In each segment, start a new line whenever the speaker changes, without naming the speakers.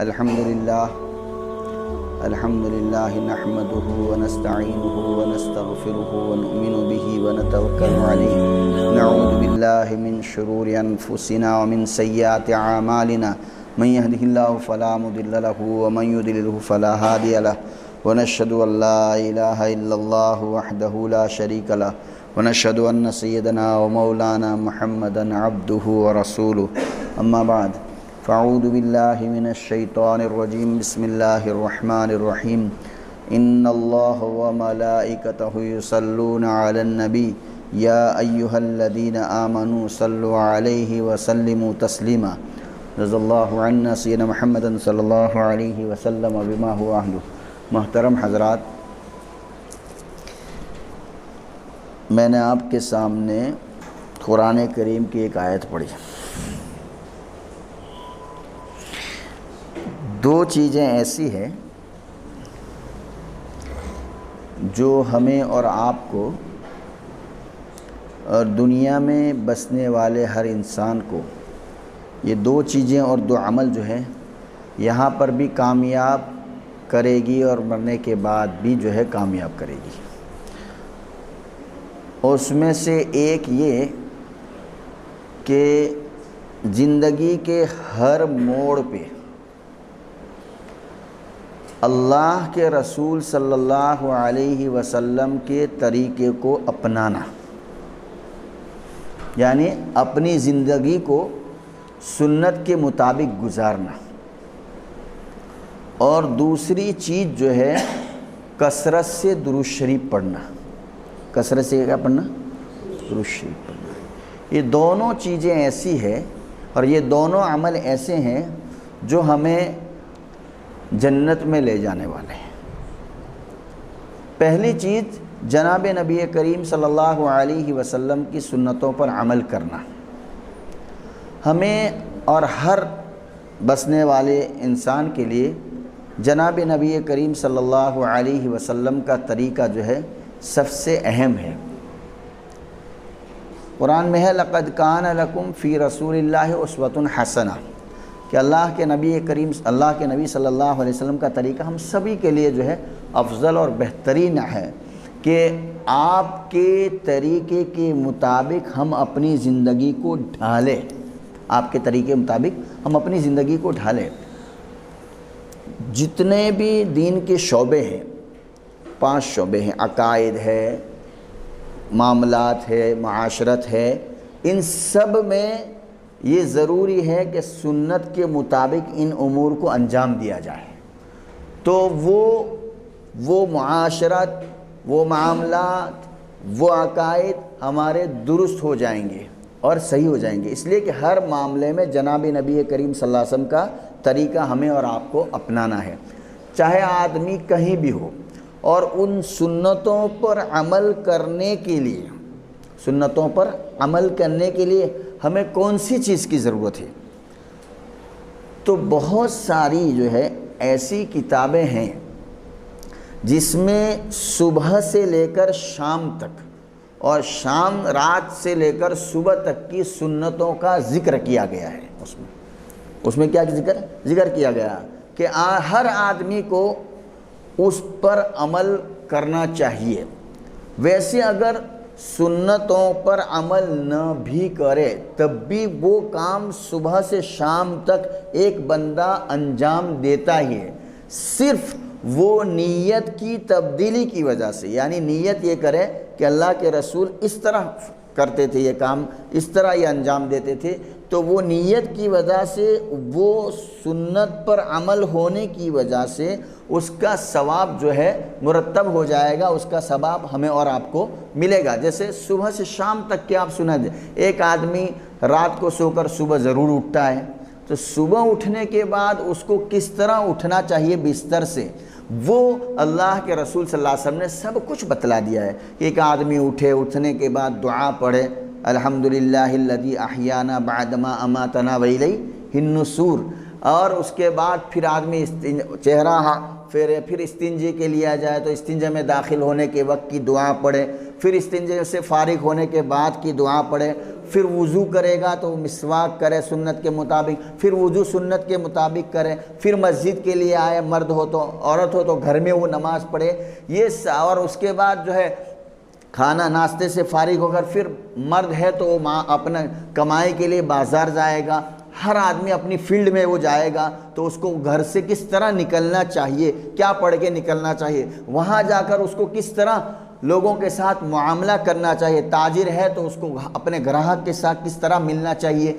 الحمدللہ نحمده ونستعینه ونستغفره ونؤمن به ونتوکل علیہ نعوذ باللہ من شرور انفسنا ومن سیئات اعمالنا من يهده الله فلا مضل له ومن يضلل فلا هادي له ونشهد ان لا اله الا الله وحده لا شريك له ونشهد ان سيدنا ومولانا محمدا عبده ورسوله اما بعد فاعوذ باللہ من الشیطان الرجیم بسم اللہ الرحمن الرحیم ان اللہ وملائکتہ یصلون علی النبی یا ایہا الذین آمنوا صلوا علیہ وسلموا تسلیما رضی اللہ عنہ سیدنا محمد صلی اللہ علیہ وسلم بما هو اہلہ۔ محترم حضرات، میں نے آپ کے سامنے قرآن کریم کی ایک آیت پڑھی۔ دو چیزیں ایسی ہیں جو ہمیں اور آپ کو اور دنیا میں بسنے والے ہر انسان کو، یہ دو چیزیں اور دو عمل جو ہیں یہاں پر بھی کامیاب کرے گی اور مرنے کے بعد بھی جو ہے کامیاب کرے گی۔ اس میں سے ایک یہ کہ زندگی کے ہر موڑ پہ اللہ کے رسول صلی اللہ علیہ وسلم کے طریقے کو اپنانا، یعنی اپنی زندگی کو سنت کے مطابق گزارنا۔ اور دوسری چیز جو ہے کثرت سے درود شریف پڑھنا۔ کثرت سے کیا پڑھنا؟ درود شریف پڑھنا۔ یہ دونوں چیزیں ایسی ہیں اور یہ دونوں عمل ایسے ہیں جو ہمیں جنت میں لے جانے والے ہیں۔ پہلی چیز جناب نبی کریم صلی اللہ علیہ وسلم کی سنتوں پر عمل کرنا۔ ہمیں اور ہر بسنے والے انسان کے لیے جناب نبی کریم صلی اللہ علیہ وسلم کا طریقہ جو ہے سب سے اہم ہے۔ قرآن میں ہے لَقَدْ كَانَ لَكُمْ فِي رَسُولِ اللَّهِ أُسْوَةٌ حَسَنَةٌ، کہ اللہ کے نبی صلی اللہ علیہ وسلم کا طریقہ ہم سبھی کے لیے جو ہے افضل اور بہترین ہے کہ آپ کے طریقے کے مطابق ہم اپنی زندگی کو ڈھالیں۔ آپ کے طریقے مطابق ہم اپنی زندگی کو ڈھالیں۔ جتنے بھی دین کے شعبے ہیں، 5 شعبے ہیں، عقائد ہے، معاملات ہے، معاشرت ہے، ان سب میں یہ ضروری ہے کہ سنت کے مطابق ان امور کو انجام دیا جائے، تو وہ معاشرت، وہ معاملات، وہ عقائد ہمارے درست ہو جائیں گے اور صحیح ہو جائیں گے۔ اس لیے کہ ہر معاملے میں جناب نبی کریم صلی اللہ علیہ وسلم کا طریقہ ہمیں اور آپ کو اپنانا ہے، چاہے آدمی کہیں بھی ہو۔ اور ان سنتوں پر عمل کرنے کے لیے ہمیں کون سی چیز کی ضرورت ہے؟ تو بہت ساری جو ہے ایسی کتابیں ہیں جس میں صبح سے لے کر شام تک اور رات سے لے کر صبح تک کی سنتوں کا ذکر کیا گیا ہے۔ اس میں کیا ذکر کیا گیا کہ ہر آدمی کو اس پر عمل کرنا چاہیے۔ ویسے اگر سنتوں پر عمل نہ بھی کرے تب بھی وہ کام صبح سے شام تک ایک بندہ انجام دیتا ہی ہے، صرف وہ نیت کی تبدیلی کی وجہ سے، یعنی نیت یہ کرے کہ اللہ کے رسول اس طرح کرتے تھے، یہ کام اس طرح یہ انجام دیتے تھے، تو وہ نیت کی وجہ سے، وہ سنت پر عمل ہونے کی وجہ سے اس کا ثواب جو ہے مرتب ہو جائے گا، اس کا ثواب ہمیں اور آپ کو ملے گا۔ جیسے صبح سے شام تک کے آپ سنیں، ایک آدمی رات کو سو کر صبح ضرور اٹھتا ہے، تو صبح اٹھنے کے بعد اس کو کس طرح اٹھنا چاہیے بستر سے، وہ اللہ کے رسول صلی اللہ علیہ وسلم نے سب کچھ بتلا دیا ہے۔ ایک آدمی اٹھنے کے بعد دعا پڑھے، الحمدللہ الذی احیانا بعدما اماتنا والیہ النشور، اور اس کے بعد پھر آدمی چہرہ پھر استنجے کے لیے آ جائے تو استنجے میں داخل ہونے کے وقت کی دعا پڑھے، پھر استنجے سے فارغ ہونے کے بعد کی دعا پڑھے، پھر وضو کرے گا تو مسواک کرے سنت کے مطابق، پھر وضو سنت کے مطابق کرے، پھر مسجد کے لیے آئے، مرد ہو تو عورت ہو تو گھر میں وہ نماز پڑھے، یہ اور اس کے بعد جو ہے کھانا ناشتے سے فارغ ہو کر پھر مرد ہے تو وہ اپنا کمائی کے لیے بازار جائے گا، ہر آدمی اپنی فیلڈ میں وہ جائے گا، تو اس کو گھر سے کس طرح نکلنا چاہیے، کیا پڑھ کے نکلنا چاہیے، وہاں جا کر اس کو کس طرح لوگوں کے ساتھ معاملہ کرنا چاہیے، تاجر ہے تو اس کو اپنے گراہک کے ساتھ کس طرح ملنا چاہیے،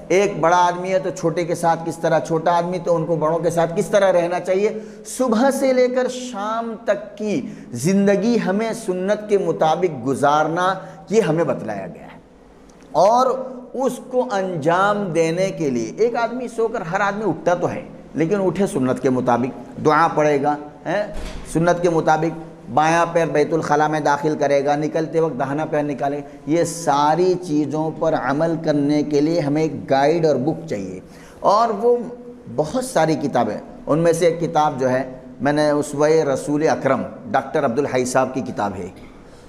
ایک بڑا آدمی ہے تو چھوٹے کے ساتھ کس طرح، چھوٹا آدمی تو ان کو بڑوں کے ساتھ کس طرح رہنا چاہیے، صبح سے لے کر شام تک کی زندگی ہمیں سنت کے مطابق گزارنا، یہ ہمیں بتلایا گیا ہے۔ اور اس کو انجام دینے کے لیے ایک آدمی سو کر، ہر آدمی اٹھتا تو ہے لیکن اٹھے سنت کے مطابق، دعا پڑھے گا، سنت کے مطابق بایاں پیر بیت الخلاء میں داخل کرے گا، نکلتے وقت داہنا پیر نکالے گا، یہ ساری چیزوں پر عمل کرنے کے لیے ہمیں ایک گائیڈ اور بک چاہیے، اور وہ بہت ساری کتابیں، ان میں سے ایک کتاب جو ہے میں نے اسوہ رسول اکرم ڈاکٹر عبدالحی صاحب کی کتاب ہے،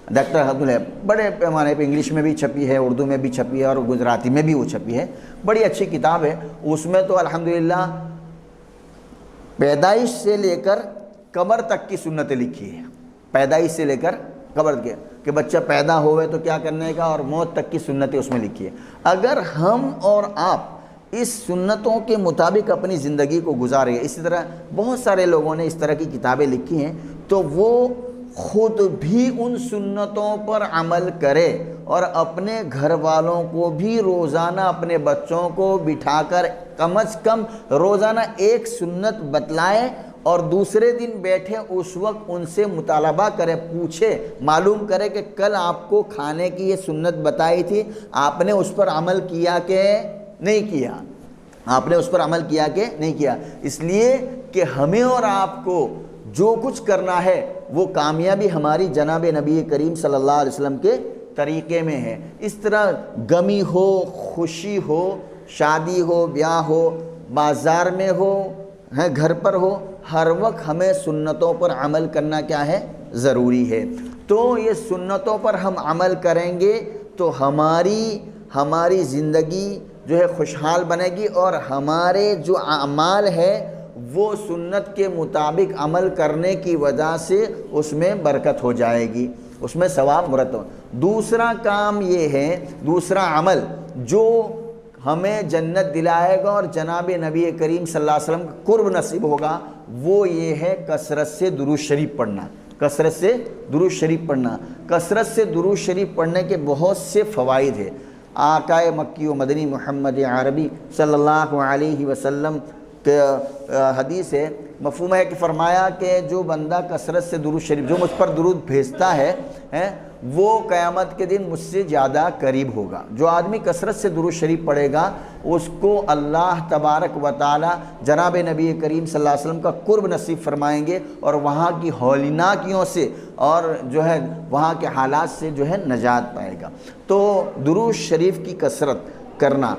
ڈاکٹر عبدالحی بڑے پیمانے پہ انگلش میں بھی چھپی ہے، اردو میں بھی چھپی ہے اور گجراتی میں بھی وہ چھپی ہے، بڑی اچھی کتاب ہے۔ اس میں تو الحمدللہ پیدائش سے لے کر قبر تک کی سنتیں لکھی ہیں، پیدائش سے لے کر قبر کے کہ بچہ پیدا ہوئے تو کیا کرنے کا، اور موت تک کی سنتیں اس میں لکھی ہے۔ اگر ہم اور آپ اس سنتوں کے مطابق اپنی زندگی کو گزارے، اسی طرح بہت سارے لوگوں نے اس طرح کی کتابیں لکھی ہیں، تو وہ خود بھی ان سنتوں پر عمل کرے اور اپنے گھر والوں کو بھی روزانہ، اپنے بچوں کو بٹھا کر کم از کم روزانہ ایک سنت بتلائے، اور دوسرے دن بیٹھے اس وقت ان سے مطالبہ کرے، پوچھے، معلوم کرے کہ کل آپ کو کھانے کی یہ سنت بتائی تھی، آپ نے اس پر عمل کیا کہ نہیں کیا، آپ نے اس پر عمل کیا کہ نہیں کیا، اس لیے کہ ہمیں اور آپ کو جو کچھ کرنا ہے وہ کامیابی ہماری جناب نبی کریم صلی اللہ علیہ وسلم کے طریقے میں ہے۔ اس طرح غمی ہو، خوشی ہو، شادی ہو، بیاہ ہو، بازار میں ہو، گھر پر ہو، ہر وقت ہمیں سنتوں پر عمل کرنا کیا ہے، ضروری ہے۔ تو یہ سنتوں پر ہم عمل کریں گے تو ہماری زندگی جو ہے خوشحال بنے گی، اور ہمارے جو اعمال ہے وہ سنت کے مطابق عمل کرنے کی وجہ سے اس میں برکت ہو جائے گی، اس میں ثواب مرتب۔ دوسرا کام یہ ہے، دوسرا عمل جو ہمیں جنت دلائے گا اور جناب نبی کریم صلی اللہ علیہ وسلم کا قرب نصیب ہوگا، وہ یہ ہے کثرت سے درود شریف پڑھنا، کثرت سے درود شریف پڑھنا۔ کثرت سے درود شریف پڑھنے کے بہت سے فوائد ہیں۔ آقا مکی و مدنی محمد عربی صلی اللہ علیہ وسلم کے حدیث ہے، مفہوم ہے کہ فرمایا کہ جو بندہ کثرت سے درود شریف، جو مجھ پر درود بھیجتا ہے وہ قیامت کے دن مجھ سے زیادہ قریب ہوگا۔ جو آدمی کثرت سے درود شریف پڑھے گا اس کو اللہ تبارک و تعالی جناب نبی کریم صلی اللہ علیہ وسلم کا قرب نصیب فرمائیں گے، اور وہاں کی ہولناکیوں سے اور جو ہے وہاں کے حالات سے جو ہے نجات پائے گا۔ تو درود شریف کی کثرت کرنا،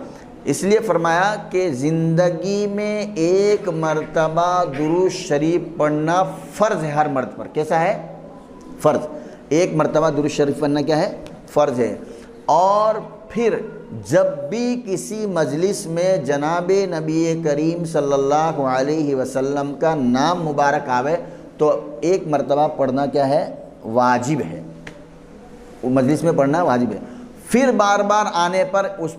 اس لیے فرمایا کہ زندگی میں ایک مرتبہ درود شریف پڑھنا فرض ہے ہر مرد پر۔ کیسا ہے؟ فرض۔ ایک مرتبہ درود شریف پڑھنا کیا ہے؟ فرض ہے۔ اور پھر جب بھی کسی مجلس میں جناب نبی کریم صلی اللہ علیہ وسلم کا نام مبارک آوے تو ایک مرتبہ پڑھنا کیا ہے؟ واجب ہے۔ وہ مجلس میں پڑھنا واجب ہے۔ پھر بار بار آنے پر اس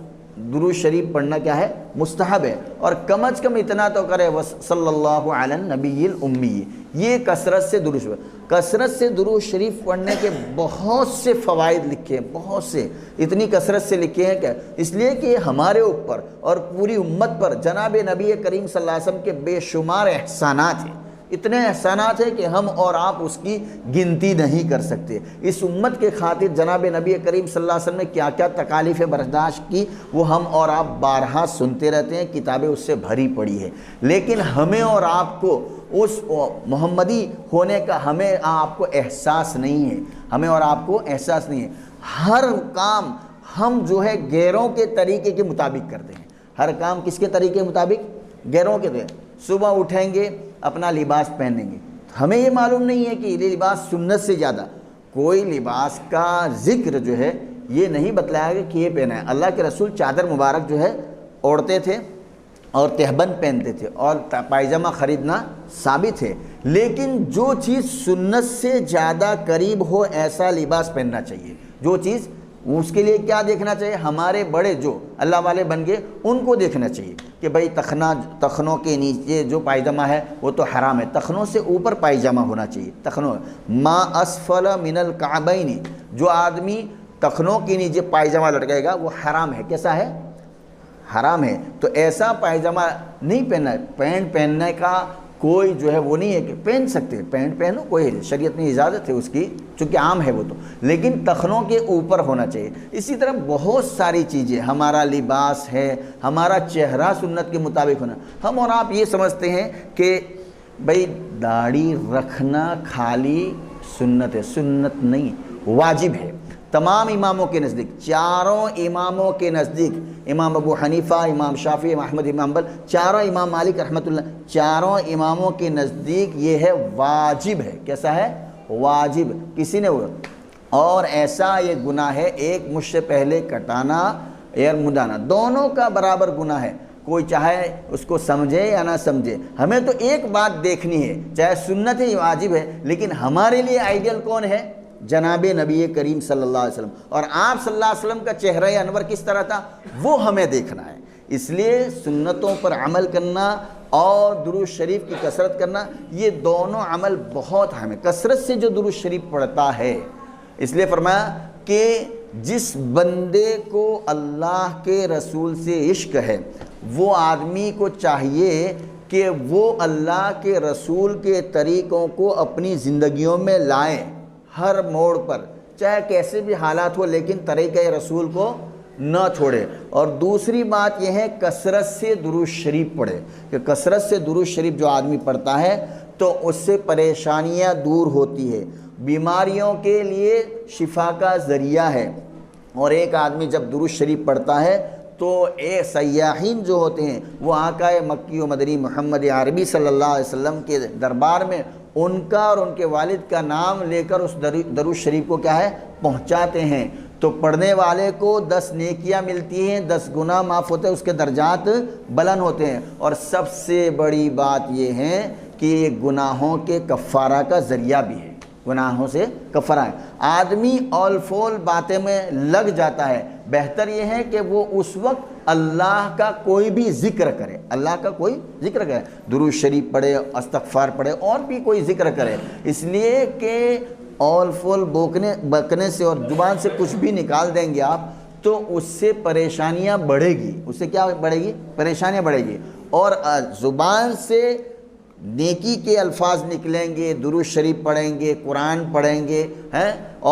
درود شریف پڑھنا کیا ہے؟ مستحب ہے۔ اور کم از کم اتنا تو کرے صلی اللہ علی النبی الامی، یہ کثرت سے درود شریف۔ کثرت سے درود شریف پڑھنے کے بہت سے فوائد لکھے ہیں، بہت سے، اتنی کثرت سے لکھے ہیں کہ اس لیے کہ ہمارے اوپر اور پوری امت پر جناب نبی کریم صلی اللہ علیہ وسلم کے بے شمار احسانات ہیں، اتنے احسانات ہیں کہ ہم اور آپ اس کی گنتی نہیں کر سکتے۔ اس امت کے خاطر جناب نبی کریم صلی اللہ علیہ وسلم نے کیا کیا تکالیفیں برداشت کی وہ ہم اور آپ بارہا سنتے رہتے ہیں، کتابیں اس سے بھری پڑی ہے، لیکن ہمیں اور آپ کو اس محمدی ہونے کا ہمیں آپ کو احساس نہیں ہے، ہمیں اور آپ کو احساس نہیں ہے۔ ہر کام ہم جو ہے غیروں کے طریقے کے مطابق کرتے ہیں، ہر کام کس کے طریقے کے مطابق؟ غیروں کے طریقے۔ صبح اٹھیں گے اپنا لباس پہنیں گے، ہمیں یہ معلوم نہیں ہے کہ یہ لباس سنت سے زیادہ، کوئی لباس کا ذکر جو ہے یہ نہیں بتلایا گیا کہ یہ پہنا ہے۔ اللہ کے رسول چادر مبارک جو ہے اوڑھتے تھے اور تہبند پہنتے تھے اور پائجامہ خریدنا ثابت ہے، لیکن جو چیز سنت سے زیادہ قریب ہو ایسا لباس پہننا چاہیے۔ جو چیز اس کے لیے کیا دیکھنا چاہیے؟ ہمارے بڑے جو اللہ والے بن گئے ان کو دیکھنا چاہیے کہ بھئی تخنوں کے نیچے جو پائجامہ ہے وہ تو حرام ہے، تخنوں سے اوپر پائجامہ ہونا چاہیے۔ تخنوں ما اسفل من الکعبین، جو آدمی تخنوں کے نیچے پائجامہ لٹکائے گا وہ حرام ہے۔ کیسا ہے؟ حرام ہے۔ تو ایسا پائجامہ نہیں پہننا ہے۔ پینٹ پہننے کا کوئی جو ہے وہ نہیں ہے کہ پہن سکتے، پینٹ پہنو، کوئی شریعت میں اجازت ہے اس کی، چونکہ عام ہے وہ تو، لیکن تخنوں کے اوپر ہونا چاہیے۔ اسی طرح بہت ساری چیزیں، ہمارا لباس ہے، ہمارا چہرہ سنت کے مطابق ہونا۔ ہم اور آپ یہ سمجھتے ہیں کہ بھئی داڑھی رکھنا خالی سنت ہے، سنت نہیں، واجب ہے۔ تمام اماموں کے نزدیک، چاروں اماموں کے نزدیک، امام ابو حنیفہ، امام شافعی، امام احمد، امام حنبل، چاروں امام مالک رحمۃ اللہ، چاروں اماموں کے نزدیک یہ ہے واجب ہے۔ کیسا ہے؟ واجب۔ کسی نے اور ایسا یہ گناہ ہے، ایک مجھ سے پہلے کٹانا یا مڈانا، دونوں کا برابر گناہ ہے۔ کوئی چاہے اس کو سمجھے یا نہ سمجھے، ہمیں تو ایک بات دیکھنی ہے، چاہے سنت ہے یا واجب ہے، لیکن ہمارے لیے آئیڈیل کون ہے؟ جناب نبی کریم صلی اللہ علیہ وسلم۔ اور آپ صلی اللہ علیہ وسلم کا چہرہ انور کس طرح تھا وہ ہمیں دیکھنا ہے۔ اس لیے سنتوں پر عمل کرنا اور درود شریف کی کثرت کرنا، یہ دونوں عمل بہت اہم ہے۔ کثرت سے جو درود شریف پڑھتا ہے، اس لیے فرمایا کہ جس بندے کو اللہ کے رسول سے عشق ہے وہ آدمی کو چاہیے کہ وہ اللہ کے رسول کے طریقوں کو اپنی زندگیوں میں لائیں، ہر موڑ پر، چاہے کیسے بھی حالات ہو، لیکن طریقہ رسول کو نہ چھوڑے۔ اور دوسری بات یہ ہے کثرت سے درود شریف پڑھے، کہ کثرت سے درود شریف جو آدمی پڑھتا ہے تو اس سے پریشانیاں دور ہوتی ہے، بیماریوں کے لیے شفا کا ذریعہ ہے۔ اور ایک آدمی جب درود شریف پڑھتا ہے تو سیاحین جو ہوتے ہیں وہ آقا مکی و مدنی محمد عربی صلی اللہ علیہ وسلم کے دربار میں ان کا اور ان کے والد کا نام لے کر اس درود شریف کو کیا ہے پہنچاتے ہیں، تو پڑھنے والے کو 10 نیکیاں ملتی ہیں، 10 گناہ معاف ہوتے ہیں، اس کے درجات بلند ہوتے ہیں۔ اور سب سے بڑی بات یہ ہے کہ یہ گناہوں کے کفارہ کا ذریعہ بھی ہے، گناہوں سے کفارہ ہے۔ آدمی اول فول باتیں میں لگ جاتا ہے، بہتر یہ ہے کہ وہ اس وقت اللہ کا کوئی بھی ذکر کرے، اللہ کا کوئی ذکر کرے، درود شریف پڑھے، استغفار پڑھے، اور بھی کوئی ذکر کرے، اس لیے کہ اول فول بکنے سے اور زبان سے کچھ بھی نکال دیں گے آپ تو اس سے پریشانیاں بڑھے گی، اس سے کیا بڑھے گی؟ پریشانیاں بڑھے گی۔ اور زبان سے نیکی کے الفاظ نکلیں گے، درود شریف پڑھیں گے، قرآن پڑھیں گے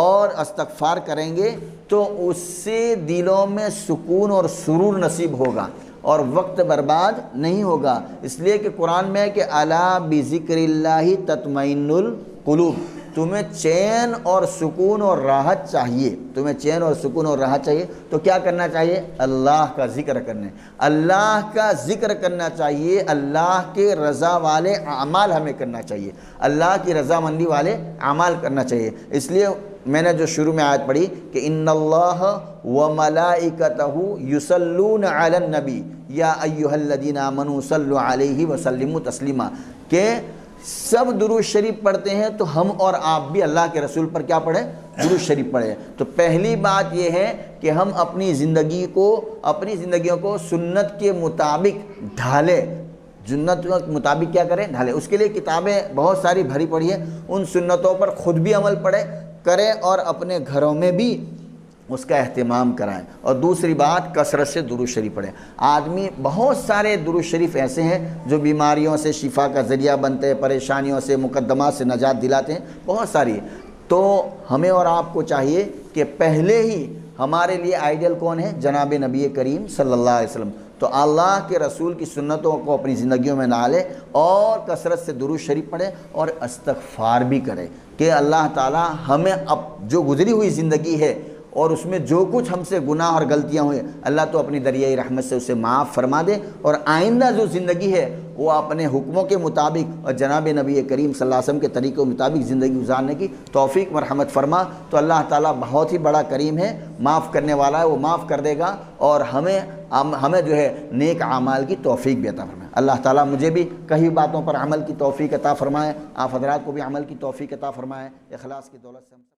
اور استغفار کریں گے، تو اس سے دلوں میں سکون اور سرور نصیب ہوگا اور وقت برباد نہیں ہوگا۔ اس لیے کہ قرآن میں ہے کہ الا بذکر اللہ تطمئن القلوب، تمہیں چین اور سکون اور راحت چاہیے، تمہیں چین اور سکون اور راحت چاہیے تو کیا کرنا چاہیے؟ اللہ کا ذکر کرنا، اللہ کا ذکر کرنا چاہیے، اللہ کے رضا والے اعمال ہمیں کرنا چاہیے، اللہ کی رضامندی والے اعمال کرنا چاہیے۔ اس لیے میں نے جو شروع میں آیت پڑھی کہ ان اللہ وملائکتہ یصلون علی النبی یا ایھا الذین آمنوا صلوا علیہ وسلموا تسلیما، کہ سب درود شریف پڑھتے ہیں تو ہم اور آپ بھی اللہ کے رسول پر کیا پڑھیں؟ درود شریف پڑھیں۔ تو پہلی بات یہ ہے کہ ہم اپنی زندگیوں کو سنت کے مطابق ڈھالیں، سنت کے مطابق کیا کریں؟ ڈھالیں۔ اس کے لیے کتابیں بہت ساری بھری پڑی ہیں، ان سنتوں پر خود بھی عمل کریں اور اپنے گھروں میں بھی اس کا اہتمام کرائیں۔ اور دوسری بات کثرت سے درود شریف پڑھیں۔ آدمی بہت سارے درود شریف ایسے ہیں جو بیماریوں سے شفا کا ذریعہ بنتے ہیں، پریشانیوں سے، مقدمات سے نجات دلاتے ہیں، بہت ساری۔ تو ہمیں اور آپ کو چاہیے کہ پہلے ہی ہمارے لیے آئیڈیل کون ہے؟ جناب نبی کریم صلی اللہ علیہ وسلم۔ تو اللہ کے رسول کی سنتوں کو اپنی زندگیوں میں ڈالیں اور کثرت سے درود شریف پڑھیں اور استغفار بھی کریں کہ اللہ تعالی ہمیں اب جو گزری ہوئی زندگی ہے اور اس میں جو کچھ ہم سے گناہ اور غلطیاں ہوئے، اللہ تو اپنی دریائے رحمت سے اسے معاف فرما دے، اور آئندہ جو زندگی ہے وہ اپنے حکموں کے مطابق اور جناب نبی کریم صلی اللہ علیہ وسلم کے طریقے کے مطابق زندگی گزارنے کی توفیق مرحمت فرما۔ تو اللہ تعالیٰ بہت ہی بڑا کریم ہے، معاف کرنے والا ہے، وہ معاف کر دے گا اور ہمیں جو ہے نیک اعمال کی توفیق بھی عطا فرمائے۔ اللہ تعالیٰ مجھے بھی کئی باتوں پر عمل کی توفیق عطا فرمائے، آپ حضرات کو بھی عمل کی توفیق عطا فرمائے، اخلاص کی دولت سے